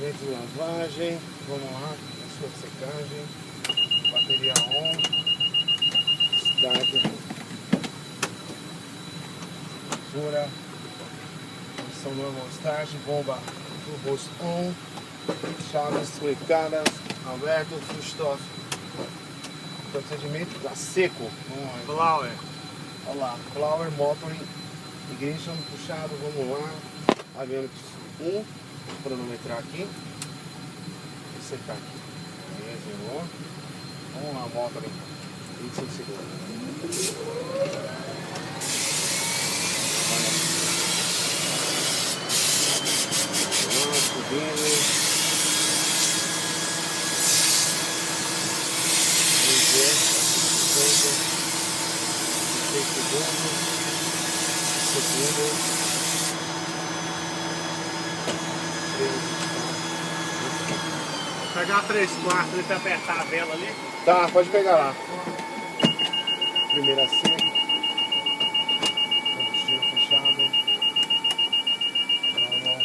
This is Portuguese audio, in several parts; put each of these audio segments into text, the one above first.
Dentro de lavagem, vamos lá, a sua secagem, bateria on, start, pura, posição normal start, bomba turbos on, chaves clicadas, aberto, full stop. Procedimento tá seco. Flower. Olha lá, flower, motor, ignition puxado, vamos lá. Aviônicos 1, cronometrar aqui. E secar aqui. Aí, zerou. Vamos lá, motor, 25 segundos. Vamos lá, subindo. 6 segundos, Vou pegar 3/4 ali pra apertar a vela ali. Tá, pode pegar lá. Primeira C. Combustível fechado. Normal.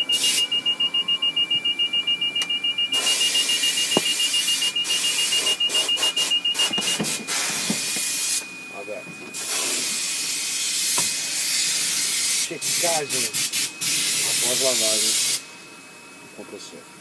Aberto. Checagem após lavagem do compressor.